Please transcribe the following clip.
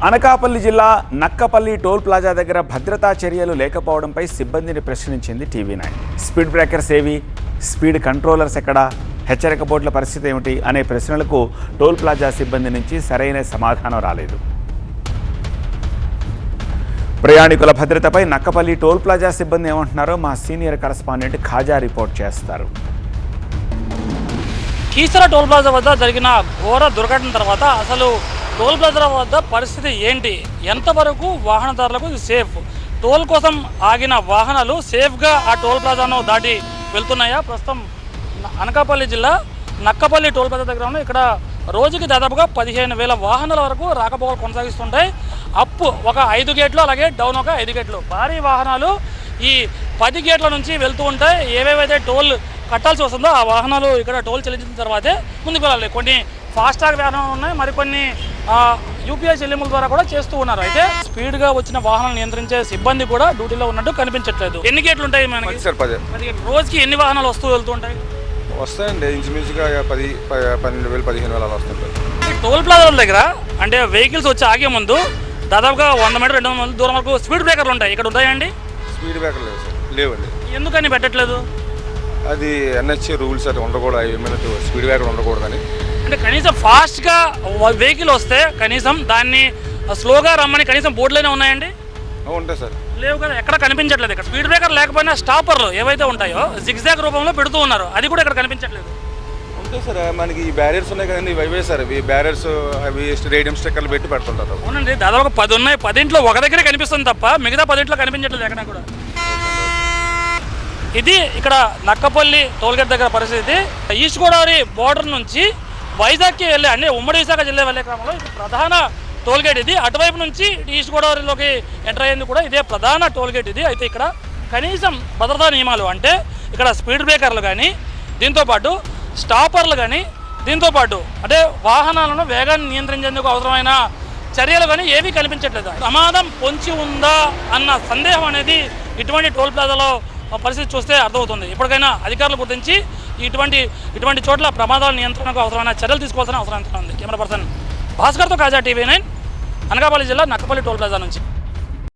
అనకాపల్లి జిల్లా Nakkapalli toll plaza దగ్గర భద్రతా చర్యలు లేకపోవడంపై సిబ్బందిని ప్రశ్నించింది టీవీ9. స్పీడ్ బ్రేకర్స్ ఏవి, స్పీడ్ కంట్రోలర్స్ ఎక్కడా, హెచ్చరిక బోర్డుల పరిస్థితి ఏమిటి అనే ప్రశ్నలకు టోల్ ప్లాజా సిబ్బంది నుంచి సరైన సమాధానం రాలేదు. ప్రయాణికుల భద్రతపై నక్కపల్లి టోల్ ప్లాజా సిబ్బంది ఏమంటున్నారో మా సీనియర్ కరెస్పాండెంట్ ఖాజా రిపోర్ట్ చేస్తారు. కీసర టోల్ ప్లాజా వద్ద జరిగిన ఘోర దుర్ఘటన తర్వాత అసలు టోల్ ప్లాజా వద్ద పరిస్థితి ఏంటి, ఎంతవరకు వాహనదారులకు ఇది సేఫ్, టోల్ కోసం ఆగిన వాహనాలు సేఫ్గా ఆ టోల్ ప్లాజాను దాటి వెళ్తున్నాయా? ప్రస్తుతం అనకాపల్లి జిల్లా నక్కపల్లి టోల్ ప్లాజా దగ్గర ఉన్న ఇక్కడ రోజుకి దాదాపుగా 15,000 వాహనాల వరకు రాకపోకలు కొనసాగిస్తుంటాయి. అప్ ఒక 5 గేట్లు, అలాగే డౌన్ ఒక 5 గేట్లు. భారీ వాహనాలు ఈ 10 గేట్ల నుంచి వెళ్తూ ఉంటాయి. ఏవేవైతే టోల్ కట్టాల్సి వస్తుందో ఆ వాహనాలు ఇక్కడ టోల్ చెల్లించిన తర్వాతే ముందుకు వెళ్ళాలి. కొన్ని ఫాస్టాగ్ వాహనాలు ఉన్నాయి, మరికొన్ని యూపీఐ చెల్లింపుల ద్వారా కూడా చేస్తూ ఉన్నారు. అయితే స్పీడ్గా వచ్చిన వాహనాలు నియంత్రించే సిబ్బంది కూడా డ్యూటీలో ఉన్నట్టు కనిపించట్లేదు. ఎన్ని గేట్లు ఉంటాయి మనకి? 10 రోజుకి ఎన్ని వాహనాలు వస్తూ వెళ్తూ ఉంటాయి? వస్తాయండి, ఇంచుమించుగా 12,000 15,000 అలా వస్తుంటాయి. టోల్ ప్లాజాల దగ్గర అంటే వెహికల్స్ వచ్చి ఆగే ముందు దాదాపుగా 100 మీటర్ 200 మీటర్ల దూరం వరకు స్పీడ్ బ్రేకర్లు ఉంటాయి. ఇక్కడ ఉంటాయండి? స్పీడ్ బ్రేకర్ లేదు సార్, లేవండి. ఎందుకని పెట్టట్లేదు? అది ఎన్హెచ్ఏ రూల్స్ అది ఉండకూడదు, ఏమైనా స్పీడ్ బ్రేకర్ ఉండకూడదని. అంటే కనీసం ఫాస్ట్గా వెహికల్ వస్తే కనీసం దాన్ని స్లోగా రమ్మని కనీసం బోర్డులోనే ఉన్నాయండి? ఉంటాయి సార్. లేవు కదా, ఎక్కడ కనిపించట్లేదు. ఇక్కడ స్పీడ్ బ్రేకర్ లేకపోయినా స్టాపర్లు ఏవైతే ఉంటాయో జిగ్జాగ్ రూపంలో పెడుతూ ఉన్నారు, అది కూడా ఇక్కడ కనిపించట్లేదు. ఉంటాయి సార్, మనకి ఈ బ్యారియర్స్ ఉన్నాయి కదండి, ఇవే సార్ ఈ బ్యారియర్స్ అవి రేడియం స్టిక్కర్లు పెట్టి పెడుతుంటారు. అవునండి, దాదాపు 10 ఉన్నాయి. 10 ఒక దగ్గరే కనిపిస్తుంది తప్ప మిగతా 10 కనిపించట్లేదు ఎక్కడ కూడా. ఇది ఇక్కడ నక్కపల్లి టోల్గేట్ దగ్గర పరిస్థితి. ఈస్ట్ గోదావరి బోర్డర్ నుంచి వైజాగ్కి వెళ్ళే అంటే ఉమ్మడి విశాఖ జిల్లా వెళ్ళే క్రమంలో ఇది ప్రధాన టోల్గేట్. ఇది అటువైపు నుంచి ఈస్ట్ గోదావరిలోకి ఎంటర్ అయ్యేందుకు కూడా ఇదే ప్రధాన టోల్గేట్ ఇది. అయితే ఇక్కడ కనీసం భద్రతా నియమాలు అంటే ఇక్కడ స్పీడ్ బ్రేకర్లు కానీ, దీంతోపాటు స్టాపర్లు కానీ, దీంతోపాటు అంటే వాహనాలను వేగాన్ని నియంత్రించేందుకు అవసరమైన చర్యలు కానీ ఏవీ కనిపించట్లేదు. ప్రమాదం పొంచి ఉందా అన్న సందేహం అనేది ఇటువంటి టోల్ ప్లాజాలో పరిస్థితి చూస్తే అర్థమవుతుంది. ఇప్పటికైనా అధికారులు గుర్తించి ఇటువంటి చోట్ల ప్రమాదాల నియంత్రణకు అవసరమైన చర్యలు తీసుకోవాల్సిన అవసరం ఉంది. కెమెరా పర్సన్ భాస్కర్తో ఖాజా, టీవీ9, అనకాపల్లి జిల్లా నక్కపల్లి టోల్ ప్లాజా నుంచి.